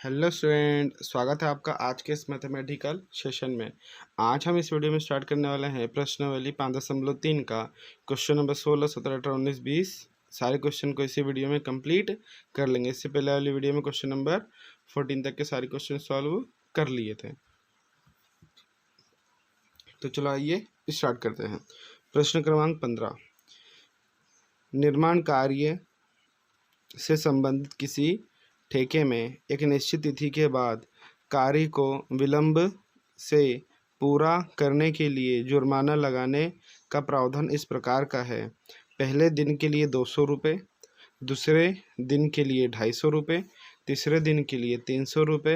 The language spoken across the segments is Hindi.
हेलो स्टूडेंट, स्वागत है आपका आज के इस मैथमेटिकल सेशन में। आज हम इस वीडियो में स्टार्ट करने वाले हैं प्रश्नावली 5.3 का क्वेश्चन नंबर 16, 17, 18, 19, 20। सारे क्वेश्चन को इसी वीडियो में कंप्लीट कर लेंगे। इससे पहले वाली वीडियो में क्वेश्चन नंबर 14 तक के सारे क्वेश्चन सॉल्व कर लिए थे। तो चलो आइए स्टार्ट करते हैं। प्रश्न क्रमांक 15, निर्माण कार्य से संबंधित किसी ठेके में एक निश्चित तिथि के बाद कार्य को विलंब से पूरा करने के लिए जुर्माना लगाने का प्रावधान इस प्रकार का है। पहले दिन के लिए 200 रुपये, दूसरे दिन के लिए 250 रुपये, तीसरे दिन के लिए 300 रुपये,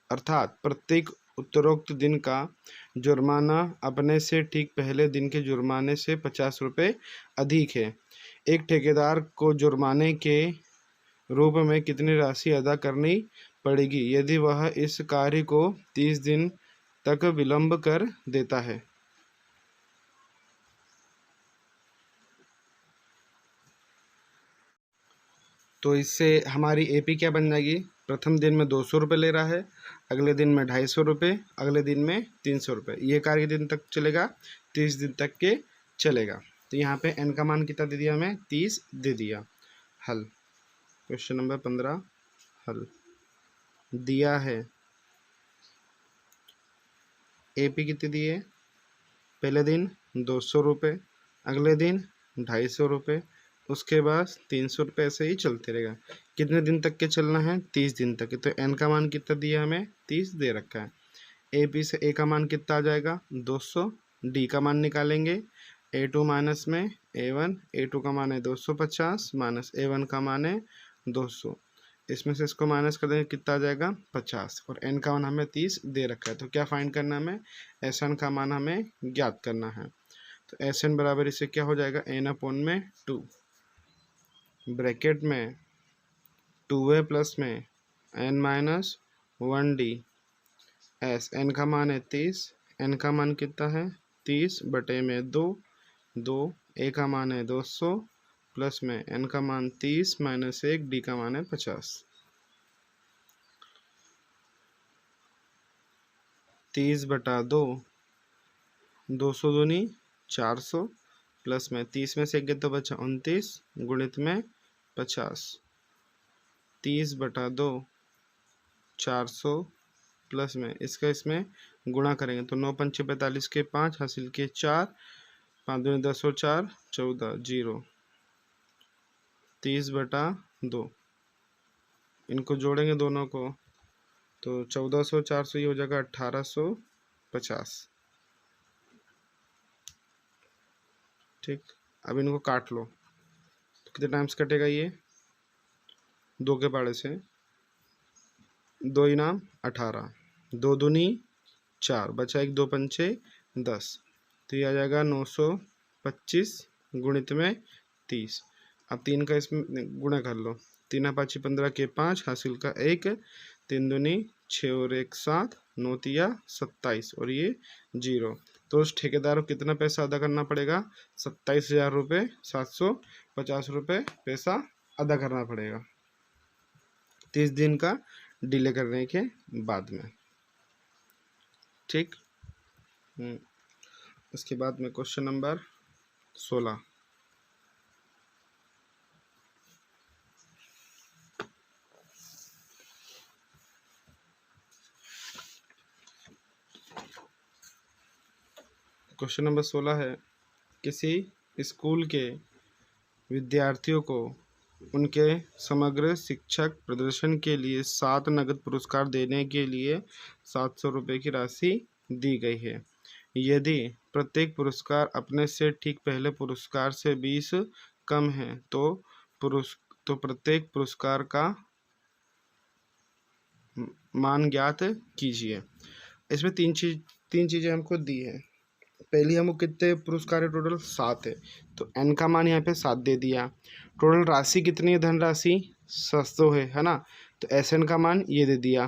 अर्थात प्रत्येक उत्तरोक्त दिन का जुर्माना अपने से ठीक पहले दिन के जुर्माने से 50 रुपये अधिक है। एक ठेकेदार को जुर्माने के रूप में कितनी राशि अदा करनी पड़ेगी यदि वह इस कार्य को 30 दिन तक विलंब कर देता है। तो इससे हमारी एपी क्या बन जाएगी? प्रथम दिन में 200 रुपये ले रहा है, अगले दिन में 250 रुपये, अगले दिन में 300 रुपये। ये कार्य दिन तक चलेगा, 30 दिन तक के चलेगा। तो यहाँ पे एन का मान कितना दे दिया हमें? 30 दे दिया। हल क्वेश्चन नंबर 15 हल दिया है। एपी कितनी दी है? पहले दिन 200 रुपये, अगले दिन 250 रुपये, उसके बाद 300 रुपये, ऐसे ही चलते रहेगा। कितने दिन तक के चलना है? 30 दिन तक। तो एन का मान कितना दिया हमें? 30 दे रखा है। ए पी से ए का मान कितना आ जाएगा? 200। डी का मान निकालेंगे, A2 माइनस में A1, A2 का मान है 250 माइनस A1 का मान है 200। इसमें से इसको माइनस कर देंगे, कितना आ जाएगा? 50। और एन का मान हमें 30 दे रखा है। तो क्या फाइंड करना है हमें? एस एन का मान हमें ज्ञात करना है। तो एस एन बराबर इससे क्या हो जाएगा? एन अपॉन में 2, ब्रैकेट में 2a प्लस में n minus 1d। S n का मान है 30, एन का मान कितना है? 30 बटे में 2, ए का मान है 200 प्लस में एन का मान 30 माइनस 1, डी का मान है 50। 30 बटा 2, 200 दूनी 400 प्लस में 30 में से 1 तो बचा 29 गुणित में 50। 30 बटा 2 400 प्लस में इसका इसमें गुणा करेंगे तो 9 पंचे 45 के 5 हासिल के 4, 5 दूनी 10 और 4 14, 0। 30 बटा 2, इनको जोड़ेंगे दोनों को तो 1400 400 ये हो जाएगा 1850। ठीक, अब इनको काट लो तो कितने टाइम्स कटेगा? ये 2 के पाड़े से 2 इनाम 18, 2 दूनी 4, बचा 1 2 पंचे 10। तो ये आ जाएगा 925 गुणित में 30। अब 3 का इसमें गुणा कर लो, 3 5 15 के 5 हासिल का 1, 3 दूनी 6 और 1 7, 9 तिया 27 और ये 0। तो उस ठेकेदार को कितना पैसा अदा करना पड़ेगा? 27,000 रुपये 750 रुपये पैसा अदा करना पड़ेगा 30 दिन का डिले करने के बाद में। ठीक, इसके बाद में क्वेश्चन नंबर 16। क्वेश्चन नंबर 16 है, किसी स्कूल के विद्यार्थियों को उनके समग्र शिक्षक प्रदर्शन के लिए 7 नगद पुरस्कार देने के लिए 700 रुपये की राशि दी गई है। यदि प्रत्येक पुरस्कार अपने से ठीक पहले पुरस्कार से 20 कम है तो प्रत्येक पुरस्कार का मान ज्ञात कीजिए। इसमें तीन चीज़ें हमको दी है। पहली हमको कितने पुरस्कार है? टोटल 7 है, तो एन का मान यहाँ पे 7 दे दिया। टोटल राशि कितनी है? धनराशि 700 है ना। तो एस एन का मान ये दे दिया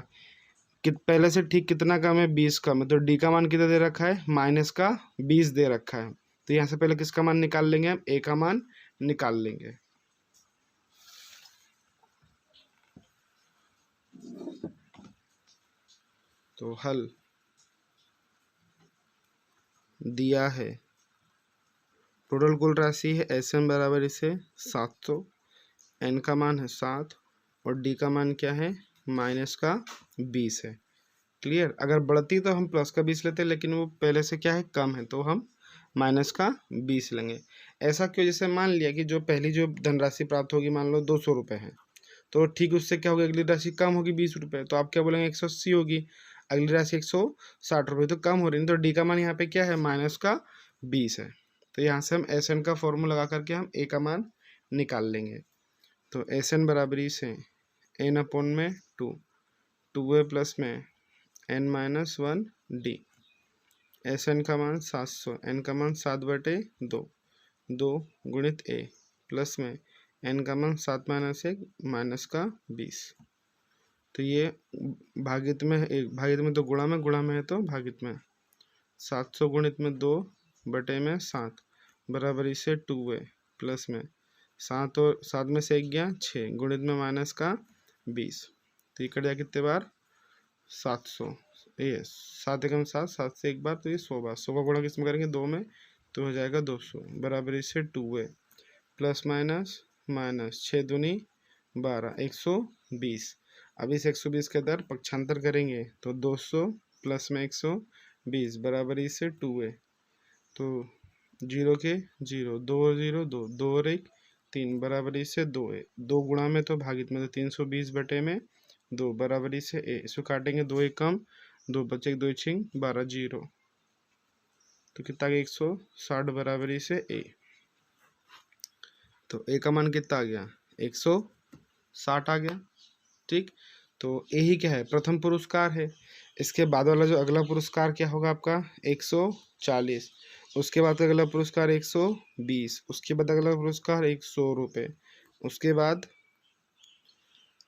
कि पहले से ठीक कितना कम है? 20 कम है। तो डी का मान कितना दे रखा है? माइनस का 20 दे रखा है। तो यहाँ से पहले किसका मान निकाल लेंगे? हम ए का मान निकाल लेंगे। तो हल दिया है। टोटल कुल राशि है एसएन बराबर इसे 700, एन का मान है 7 और डी का मान क्या है माइनस का 20 है। क्लियर। अगर बढ़ती तो हम प्लस का 20 लेते, लेकिन वो पहले से क्या है कम है, तो हम माइनस का 20 लेंगे। ऐसा क्यों? जैसे मान लिया कि जो पहली जो धनराशि प्राप्त होगी मान लो 200 रुपये है, तो ठीक उससे क्या होगी अगली राशि कम होगी 20 रुपये, तो आप क्या बोलेंगे 180 होगी। अगली राशि 160 रुपये, तो कम हो रही है, तो डी का मान यहाँ पे क्या है माइनस का 20 है। तो यहाँ से हम एस एन का फॉर्मूला लगा करके हम ए का मान निकाल लेंगे। तो एस एन बराबरी से एन अपॉन में 2 ए प्लस में n minus 1 d. S n का मान 700, एन का मान 7/2, 2 गुणित ए प्लस में एन का मान 7 माइनस 1 माइनस का 20। तो ये भागित में है, एक भागित में तो गुणा में है तो भागित में 700 गुणित में 2/7 बराबर इसे 2a प्लस में 7 और 7 में से 1 गया 6 गुणित में माइनस का 20। तो ये कट जाए कितने बार 700, ये 7 एकम 7, 7 से 1 बार, तो ये 100 बार। 100 का गुणा किस में करेंगे 2 में, तो हो जाएगा 200 बराबर इसे 2a प्लस माइनस माइनस 6 दूनी 12 120। अब इस 120 के दर पक्षांतर करेंगे तो 200 प्लस में 120 बराबर इसे 2a। तो 0 के 0, 2 और 0 2, 2 और 1 3 बराबर इसे 2a। 2 गुणा में तो भागित में तो 320 बटे में 2 बराबर से ए। इसको काटेंगे 2 एक कम 2 बचे 2 छिंग 12 0, तो कितना आ गया 160 बराबर से ए। तो ए का मान कितना आ गया 160 आ गया। ठीक। तो ए ही क्या है प्रथम पुरस्कार है। इसके बाद वाला जो अगला पुरस्कार क्या होगा आपका 140, उसके बाद अगला पुरस्कार 120, उसके बाद अगला पुरस्कार 100 रुपये, उसके बाद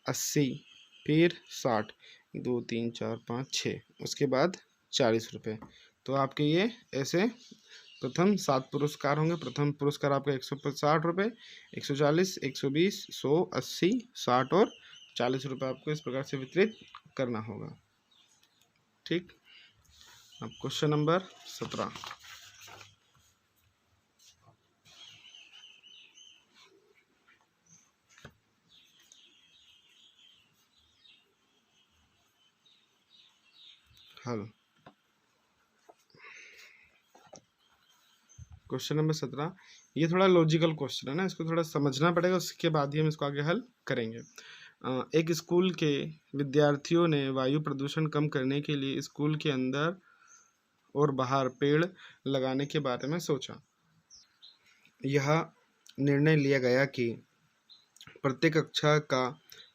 80, फिर 60, 2 3 4 5 6, उसके बाद 40 रुपये। तो आपके ये ऐसे प्रथम 7 पुरस्कार होंगे। प्रथम पुरस्कार आपका 160 रुपये, 140, 120, 100, 80, 60 और 40 रुपये आपको इस प्रकार से वितरित करना होगा। ठीक। अब क्वेश्चन नंबर 17। हल। क्वेश्चन नंबर 17 ये थोड़ा लॉजिकल क्वेश्चन है ना, इसको थोड़ा समझना पड़ेगा, उसके बाद ही हम इसको आगे हल करेंगे। एक स्कूल के विद्यार्थियों ने वायु प्रदूषण कम करने के लिए स्कूल के अंदर और बाहर पेड़ लगाने के बारे में सोचा। यह निर्णय लिया गया कि प्रत्येक कक्षा का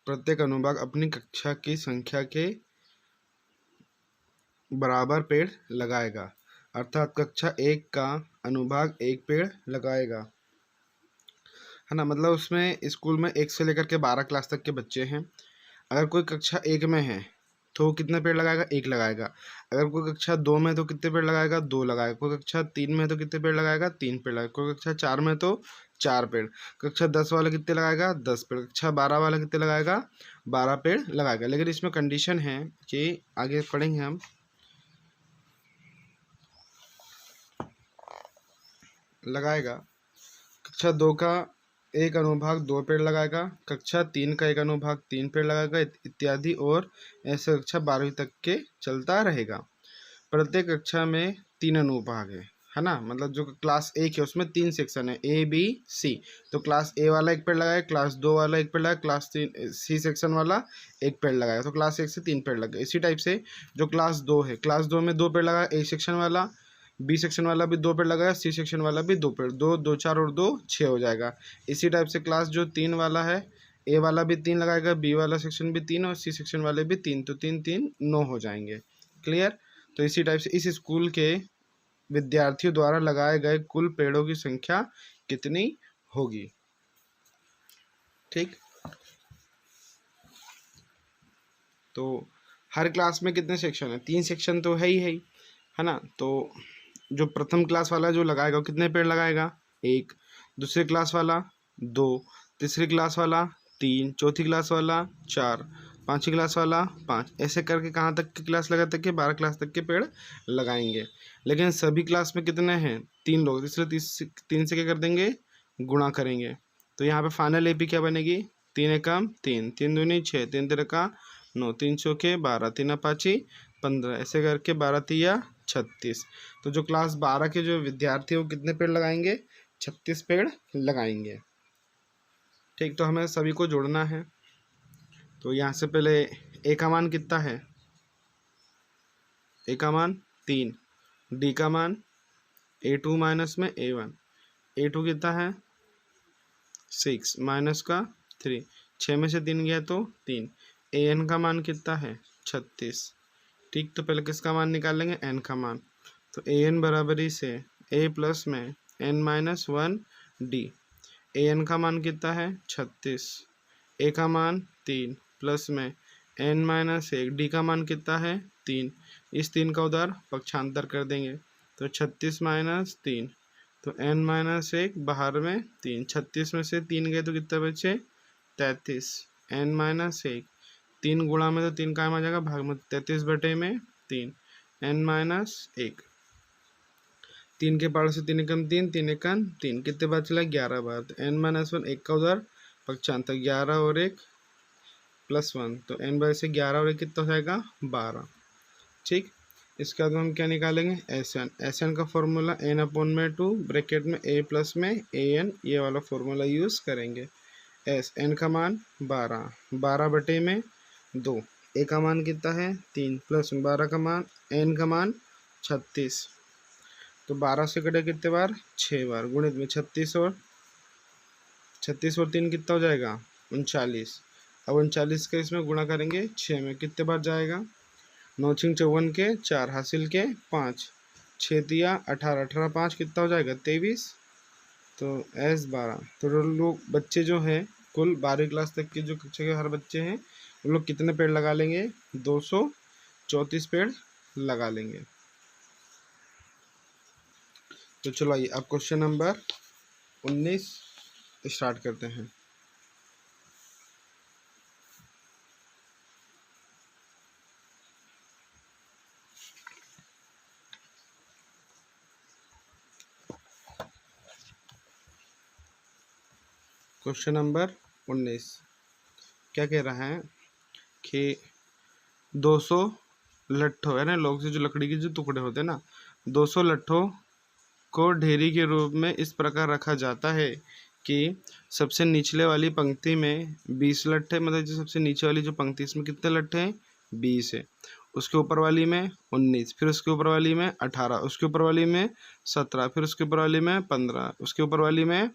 प्रत्येक अनुभाग अपनी कक्षा की संख्या के बराबर पेड़ लगाएगा, अर्थात कक्षा 1 का अनुभाग 1 पेड़ लगाएगा, है ना। मतलब उसमें स्कूल में 1 से लेकर के 12 क्लास तक के बच्चे हैं। अगर कोई कक्षा 1 में है तो कितने पेड़ लगाएगा 1 लगाएगा। अगर कोई कक्षा 2 में तो कितने पेड़ लगाएगा 2 लगाएगा। कोई कक्षा 3 में तो कितने पेड़ लगाएगा 3 पेड़ लगाएगा। कोई कक्षा 4 में तो 4 पेड़। कक्षा 10 वाला कितने लगाएगा 10 पेड़। कक्षा 12 वाला कितने लगाएगा 12 पेड़ लगाएगा। लेकिन इसमें कंडीशन है कि आगे पढ़ेंगे हम, लगाएगा कक्षा 2 का 1 अनुभाग 2 पेड़ लगाएगा, कक्षा 3 का 1 अनुभाग 3 पेड़ लगाएगा इत्यादि, और ऐसे कक्षा 12वीं तक के चलता रहेगा। प्रत्येक कक्षा में 3 अनुभाग है ना। मतलब जो क्लास 1 है उसमें 3 सेक्शन है A B C। तो क्लास A वाला 1 पेड़ लगाएगा, क्लास 2 वाला 1 पेड़ लगाएगा, क्लास 3 C सेक्शन वाला 1 पेड़ लगाएगा। तो क्लास 1 से 3 पेड़ लगे। इसी टाइप से जो क्लास 2 है, क्लास 2 में 2 पेड़ लगाएगा A सेक्शन वाला, बी सेक्शन वाला भी 2 पेड़ लगाएगा, सी सेक्शन वाला भी 2 पेड़, 2 2 4 और 2 6 हो जाएगा। इसी टाइप से क्लास जो 3 वाला है, ए वाला भी 3 लगाएगा, बी वाला सेक्शन भी 3 और सी सेक्शन वाले भी 3, तो 3 3 9 हो जाएंगे। क्लियर। तो इसी टाइप से इस स्कूल के विद्यार्थियों द्वारा लगाए गए कुल पेड़ों की संख्या कितनी होगी। ठीक। तो हर क्लास में कितने सेक्शन है 3 सेक्शन तो है ही, है ना। तो जो प्रथम क्लास वाला जो लगाएगा वो कितने पेड़ लगाएगा 1, दूसरी क्लास वाला 2, तीसरी क्लास वाला 3, चौथी क्लास वाला 4, 5वीं क्लास वाला 5, ऐसे करके कहाँ तक की क्लास लगा तक के 12 क्लास तक के पेड़ लगाएंगे। लेकिन सभी क्लास में कितने हैं 3 लोग, इसलिए 3 से क्या कर देंगे गुणा करेंगे। तो यहाँ पे फाइनल एपी क्या बनेगी 3 एकम 3, 3 दूनी 6, 3 तिरका 9, 3 चौके 12, 3 पाँची 15, ऐसे करके 12 तिया 36। तो जो क्लास 12 के जो विद्यार्थी वो कितने पेड़ लगाएंगे 36 पेड़ लगाएंगे। ठीक, तो हमें सभी को जोड़ना है। तो यहाँ से पहले ए का मान कितना है, ए का मान 3, डी का मान A2 माइनस में A1, A2 कितना है 6 माइनस का 3, 6 में से 3 गया तो 3, AN का मान कितना है 36। ठीक, तो पहले किसका मान निकालेंगे n का मान। तो AN बराबरी से A प्लस में n माइनस 1 डी, AN का मान कितना है 36, A का मान 3 प्लस में n माइनस 1, डी का मान कितना है 3, इस 3 का उधर पक्षांतर कर देंगे तो 36 माइनस 3, तो n माइनस 1 बाहर में 3, 36 में से 3 गए तो कितना बचे 33, n माइनस 1, 3 गुणा में तो 3 काम आ जाएगा भाग में 33 बटे में 3, n माइनस 1, 3 के पार से 3 एकम 3, 3 एकम 3, कितने बार चला 11 बार, तो n माइनस 1, 1 का उधर पक्षांतर 11 और 1 प्लस 1, तो n बार से 11 और 1 कितना हो जाएगा 12। ठीक, इसके बाद हम क्या निकालेंगे एस एन का फॉर्मूला n/2 ब्रैकेट में a प्लस में an, ये वाला फॉर्मूला यूज़ करेंगे। n का मान 12, 12 बटे में 2, a का मान कितना है 3 प्लस 12 का मान n का मान 36, तो 12 से कटे कितने बार 6 बार, गुणित में 36 और 3 कितना हो जाएगा 39। अब 39 का इसमें गुणा करेंगे 6 में, कितने बार जाएगा 9 छिंग 54 के 4 हासिल के 5, 6 तिया 18, 18 5 कितना हो जाएगा 23, तो S12। तो लोग बच्चे जो हैं कुल 12वीं क्लास तक के जो कक्षा के हर बच्चे हैं वो लोग कितने पेड़ लगा लेंगे 234 पेड़ लगा लेंगे। तो चलो आइए अब क्वेश्चन नंबर 19 स्टार्ट करते हैं। क्वेश्चन नंबर 19 क्या कह रहा है कि 200 लट्ठों है ना, लोग से जो लकड़ी के जो टुकड़े होते हैं ना, 200 लट्ठों को ढेरी के रूप में इस प्रकार रखा जाता है कि सबसे निचले वाली पंक्ति में 20 लट्ठे, मतलब जो सबसे नीचे वाली जो पंक्ति इसमें कितने लट्ठे हैं 20 है, उसके ऊपर वाली में 19, फिर उसके ऊपर वाली में 18, उसके ऊपर वाली में 17, फिर उसके ऊपर वाली में 15, उसके ऊपर वाली में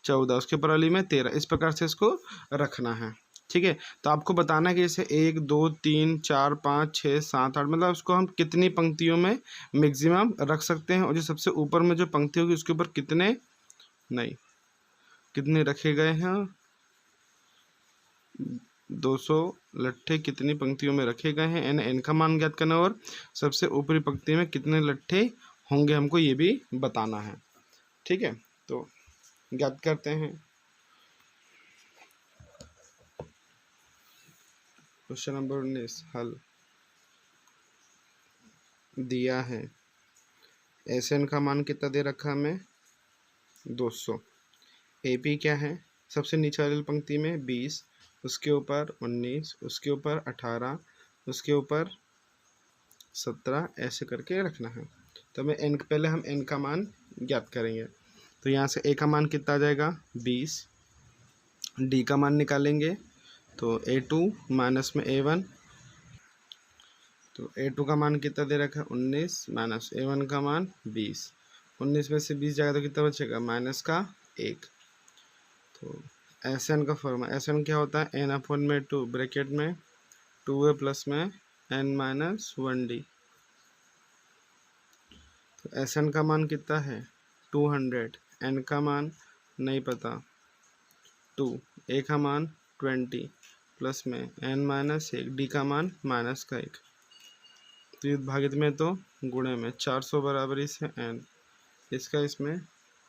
14, उसके ऊपर वाली में 13, इस प्रकार से इसको रखना है। ठीक है, तो आपको बताना है कि जैसे 1 2 3 4 5 6 7 8, मतलब उसको हम कितनी पंक्तियों में मैक्सिमम रख सकते हैं, और जो सबसे ऊपर में जो पंक्ति होगी उसके ऊपर कितने नहीं कितने रखे गए हैं, 200 लट्ठे कितनी पंक्तियों में रखे गए हैं, एन का मान ज्ञात करना, और सबसे ऊपरी पंक्ति में कितने लट्ठे होंगे हमको ये भी बताना है। ठीक है, तो ज्ञात करते हैं। क्वेश्चन नंबर 19 हल दिया है। एसएन का मान कितना दे रखा हमें 200, एपी क्या है सबसे नीचे वाली पंक्ति में 20, उसके ऊपर 19, उसके ऊपर 18, उसके ऊपर 17, ऐसे करके रखना है। तो हमें एन पहले हम एन का मान ज्ञात करेंगे। तो यहाँ से ए का मान कितना आ जाएगा 20, डी का मान निकालेंगे तो A2 माइनस में A1, तो A2 का मान कितना दे रखा है 19 माइनस A1 का मान 20, 19 में से 20 जाएगा तो कितना बचेगा माइनस का 1। तो SN का फॉर्मूला, SN क्या होता है n/2 ब्रैकेट में 2a प्लस में n माइनस 1d। तो SN का मान कितना है 200, n का मान नहीं पता 2, a का मान 20 प्लस में n माइनस 1, डी का मान माइनस का 1, तो ये भागित में तो गुणे में 400 बराबरी से n, इसका इसमें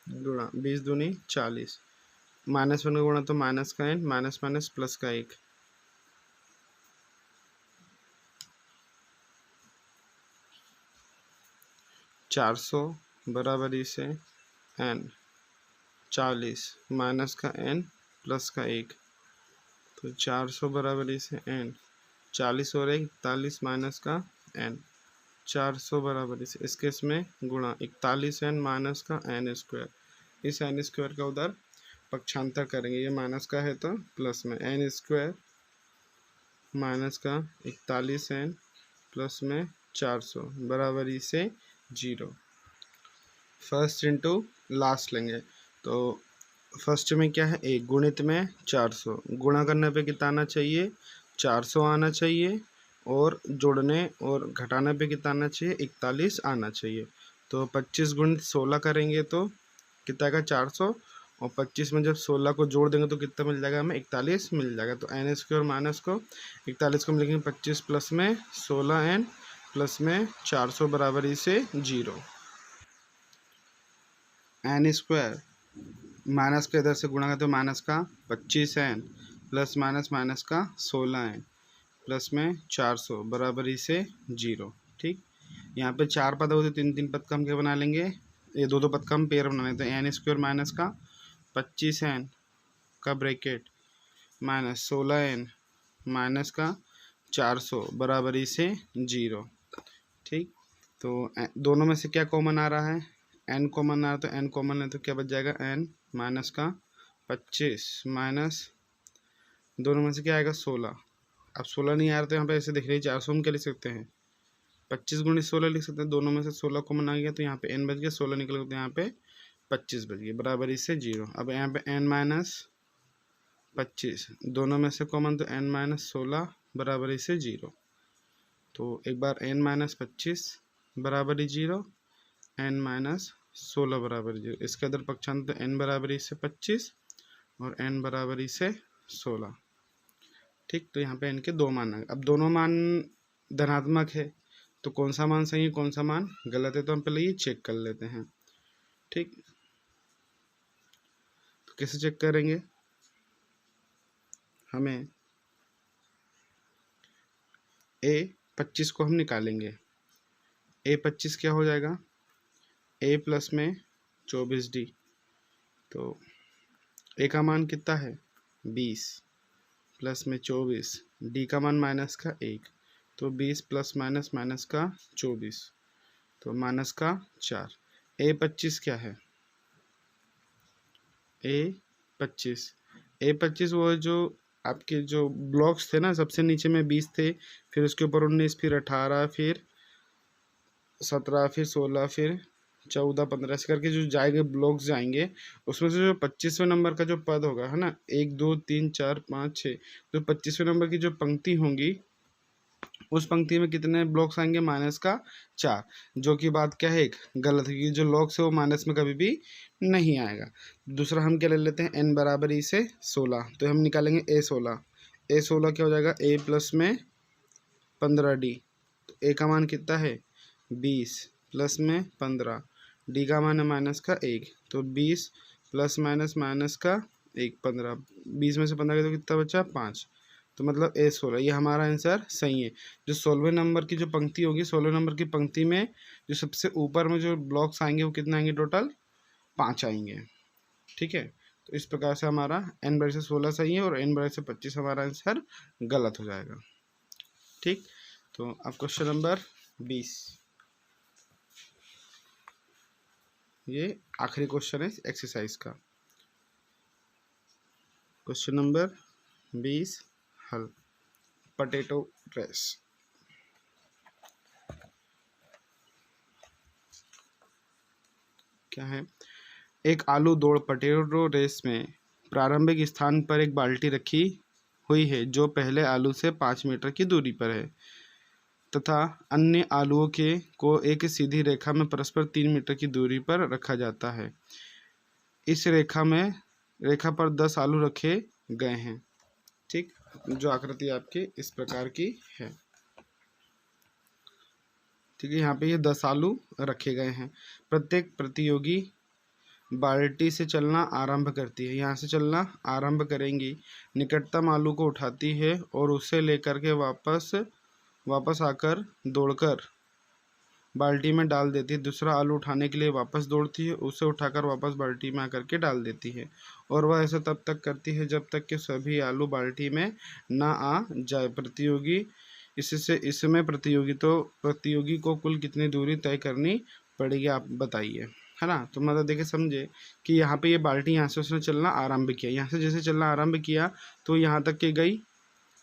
गुणा 20 दूनी 40, -1 का गुणा तो माइनस का n, माइनस माइनस प्लस का 1, 400 बराबरी से n, 40 माइनस का n प्लस का 1, तो 400 बराबरी से n, 40 और 41 माइनस का n, 400 बराबरी से इस केस में गुणा 41n माइनस का n स्क्वायर, इस n स्क्वायर का उधर पक्षांतर करेंगे, ये माइनस का है तो प्लस में n स्क्वायर माइनस का 41n प्लस में 400 बराबरी से 0। फर्स्ट इंटू लास्ट लेंगे, तो फर्स्ट में क्या है 1 गुणित में 400, गुणा करने पे कितना आना चाहिए 400 आना चाहिए, और जोड़ने और घटाने पे कितना आना चाहिए 41 आना चाहिए। तो 25 गुणित 16 करेंगे तो कितना आएगा 400, और 25 में जब 16 को जोड़ देंगे तो कितना मिल जाएगा हमें 41 मिल जाएगा। तो n स्क्वायर माइनस को 41 को हम लिखेंगे 25 प्लस में 16n प्लस में 400 बराबरी से 0। n स्क्वायर माइनस के इधर से गुणा करते तो माइनस का 25n प्लस माइनस माइनस का 16n प्लस में 400 बराबरी से 0। ठीक, यहाँ पे 4 पद होते 3 पद का हम क्या बना लेंगे, ये 2 पद का हम पेयर बना लेते हैं। n स्क्वायर माइनस का 25n का ब्रैकेट माइनस 16n माइनस का 400 बराबरी से 0। ठीक, तो दोनों में से क्या कॉमन आ रहा है, n कॉमन आ रहा है, तो n कॉमन है तो क्या बच जाएगा n माइनस का 25 माइनस दोनों में से क्या आएगा 16। अब 16 नहीं आ रहा तो यहाँ पे ऐसे दिख रही है 400, हम क्या लिख सकते हैं 25 गुणित 16 लिख सकते हैं, दोनों में से 16 कॉमन आ गया तो यहाँ पे n बच गया, 16 निकल गया तो यहाँ पे 25 बच गया बराबरी से 0। अब यहाँ पे n माइनस 25 दोनों में से कॉमन तो n माइनस 16 बराबरी से 0। तो एक बार n माइनस 25 बराबरी 0, n माइनस 16 बराबरी 0, इसके अंदर पक्षांतर n बराबरी से 25 और n बराबरी से 16। ठीक, तो यहाँ पे n के 2 मान आ गए। अब दोनों मान धनात्मक है तो कौन सा मान सही है कौन सा मान गलत है, तो हम पहले ये चेक कर लेते हैं। ठीक, तो कैसे चेक करेंगे, हमें a25 को हम निकालेंगे, a25 क्या हो जाएगा a प्लस में 24d, तो a का मान कितना है 20 प्लस में 24, d का मान माइनस का 1, तो 20 प्लस माइनस माइनस का 24, तो माइनस का 4। a25 क्या है a25 वो जो आपके जो ब्लॉक्स थे ना, सबसे नीचे में 20 थे, फिर उसके ऊपर 19, फिर 18, फिर 17, फिर 16, फिर 14, 15 ऐसे करके जो जाएंगे ब्लॉक्स जाएंगे, उसमें से जो 25वें नंबर का जो पद होगा है ना 1 2 3 4 5 6, जो 25वें नंबर की जो पंक्ति होंगी उस पंक्ति में कितने ब्लॉक्स आएंगे माइनस का 4, जो कि बात क्या है एक गलत है, जो लॉक्स है वो माइनस में कभी भी नहीं आएगा। दूसरा हम क्या ले लेते हैं n बराबरी से 16, तो हम निकालेंगे a16 क्या हो जाएगा a प्लस में 15d, तो a का मान कितना है 20 प्लस में 15, d का मान है माइनस का 1, तो 20 प्लस माइनस माइनस का 1 15, 20 में से 15 तो कितना बचा 5, तो मतलब a16 ये हमारा आंसर सही है। जो 16वें नंबर की जो पंक्ति होगी 16वें नंबर की पंक्ति में जो सबसे ऊपर में जो ब्लॉक्स आएंगे वो कितने आएंगे टोटल 5 आएंगे। ठीक है, तो इस प्रकार से हमारा n बराबर से 16 सही है और n बराबर से 25 हमारा आंसर गलत हो जाएगा। ठीक, तो अब क्वेश्चन नंबर 20, ये आखिरी क्वेश्चन है एक्सरसाइज का। क्वेश्चन नंबर 20 हल, पोटैटो रेस। क्या है, एक आलू दौड़ पोटैटो रेस में प्रारंभिक स्थान पर एक बाल्टी रखी हुई है जो पहले आलू से 5 मीटर की दूरी पर है तथा अन्य आलुओं के को एक सीधी रेखा में परस्पर 3 मीटर की दूरी पर रखा जाता है। इस रेखा पर 10 आलू रखे गए हैं। ठीक, जो आकृति आपकी इस प्रकार की है। ठीक है, यहाँ पे ये 10 आलू रखे गए हैं। प्रत्येक प्रतियोगी बाल्टी से चलना आरंभ करती है, यहाँ से चलना आरंभ करेंगी, निकटतम आलू को उठाती है और उसे लेकर के वापस आकर दौड़कर बाल्टी में डाल देती है, दूसरा आलू उठाने के लिए वापस दौड़ती है, उसे उठाकर वापस बाल्टी में आकर के डाल देती है। और वह ऐसा तब तक करती है जब तक कि सभी आलू बाल्टी में ना आ जाए। इसमें प्रतियोगी को कुल कितनी दूरी तय करनी पड़ेगी, आप बताइए, है ना। तो मतलब देखिए, समझे कि यहाँ पे ये बाल्टी यहाँ से उसने चलना आरंभ किया, यहाँ से जैसे चलना आरंभ किया तो यहाँ तक के गई,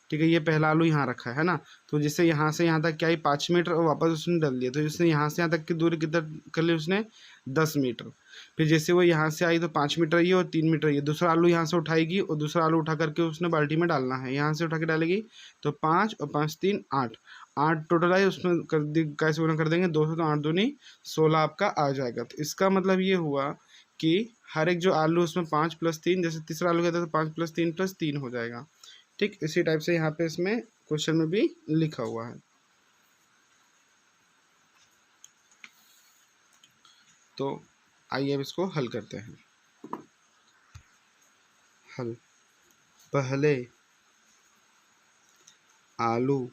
ठीक है। ये पहला आलू यहाँ रखा है ना, तो जिससे यहाँ से यहाँ तक क्या आई 5 मीटर और वापस उसने डाल दिया, तो जिसने यहाँ से यहाँ तक की दूरी कितना कर ली उसने 10 मीटर। फिर जैसे वो यहाँ से आई तो 5 मीटर ये और 3 मीटर ये, दूसरा आलू यहाँ से उठाएगी और दूसरा आलू उठा करके उसने बाल्टी में डालना है, यहाँ से उठा के डालेगी तो 5 और 5 3 8 8 टोटल आई, उसमें कैसे गुना कर देंगे 2 से, तो 8 दूनी 16 आपका आ जाएगा। तो इसका मतलब ये हुआ कि हर एक जो आलू उसमें 5 + 3, जैसे तीसरा आलू कहता है तो 5 + 3 + 3 हो जाएगा, ठीक। इसी टाइप से यहाँ पे इसमें क्वेश्चन में भी लिखा हुआ है। तो आइए अब इसको हल करते हैं। हल, पहले आलू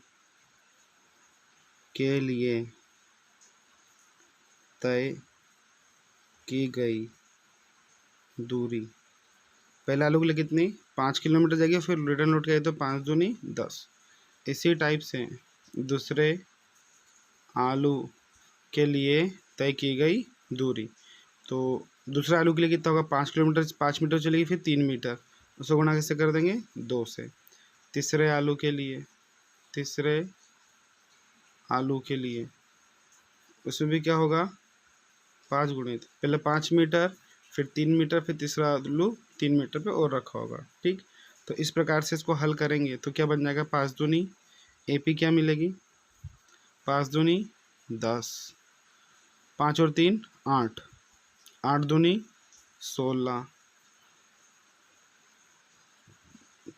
के लिए तय की गई दूरी, पहले आलू के लिए कितनी 5 किलोमीटर जाएगी, फिर रिटर्न लौट के आई तो 5 दूनी 10। इसी टाइप से दूसरे आलू के लिए तय की गई दूरी, तो दूसरे आलू के लिए कितना होगा 5 किलोमीटर, 5 मीटर चलेगी, फिर 3 मीटर, उसको गुणा कैसे कर देंगे 2 से। तीसरे आलू के लिए उसमें भी क्या होगा 5 गुणित, पहले 5 मीटर, फिर 3 मीटर, फिर तीसरा आलू 3 मीटर पे और रखा होगा, ठीक। तो इस प्रकार से इसको हल करेंगे तो क्या बन जाएगा 5 दूनी AP क्या मिलेगी 5 दूनी 10, 5 और 3 8, 8 दूनी 16,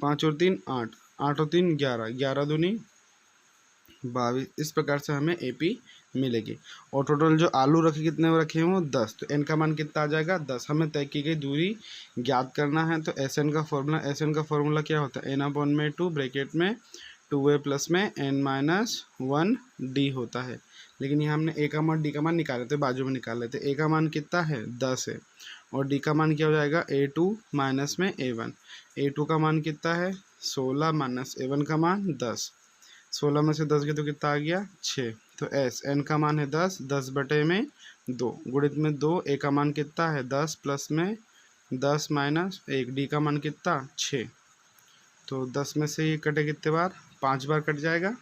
5 और 3 8, 8 और 3 11, 11 दूनी 22। इस प्रकार से हमें AP मिलेगी। और टोटल जो आलू रखे कितने रखे हैं वो 10, तो n का मान कितना आ जाएगा 10। हमें तय की गई दूरी ज्ञात करना है, तो SN का फॉर्मूला क्या होता है n/2 ब्रैकेट में 2a प्लस में n-1d होता है। लेकिन यहाँ हमने a का मान d का मान निकाले थे, बाजू में निकाल लेते। a का मान कितना है 10 है और d का मान क्या हो जाएगा a2 माइनस में a1। a2 का मान कितना है 16 माइनस a1 का मान 10, 16 में से 10 गए तो कितना आ गया 6। तो n का मान है 10, 10/2 गुणित में 2, a का मान कितना है 10 प्लस में 10 माइनस 1, d का मान कितना 6। तो 10 में से ये कटे कितने बार 5 बार कट जाएगा,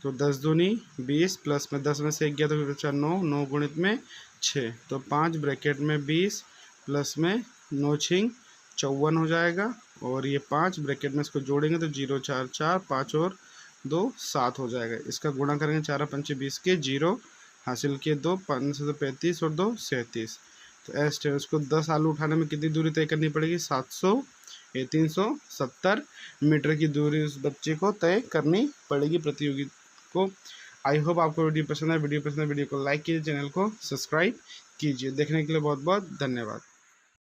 तो 10 दूनी 20 प्लस में 10 में से 1 गया तो बचा 9, 9 गुणित में 6, तो 5 ब्रैकेट में 20 प्लस में 9 6 54 हो जाएगा। और ये 5 ब्रैकेट में इसको जोड़ेंगे तो 0 4 4, 5 और 2 7 हो जाएगा। इसका गुणा करेंगे 4 5 20 के 0 हासिल किए 2 5 से 35 और 2 37। तो इसको 10 आलू उठाने में कितनी दूरी तय करनी पड़ेगी 370 मीटर की दूरी उस बच्चे को तय करनी पड़ेगी, प्रतियोगी को। आई होप आपको वीडियो पसंद है। वीडियो को लाइक कीजिए, चैनल को सब्सक्राइब कीजिए। देखने के लिए बहुत बहुत धन्यवाद।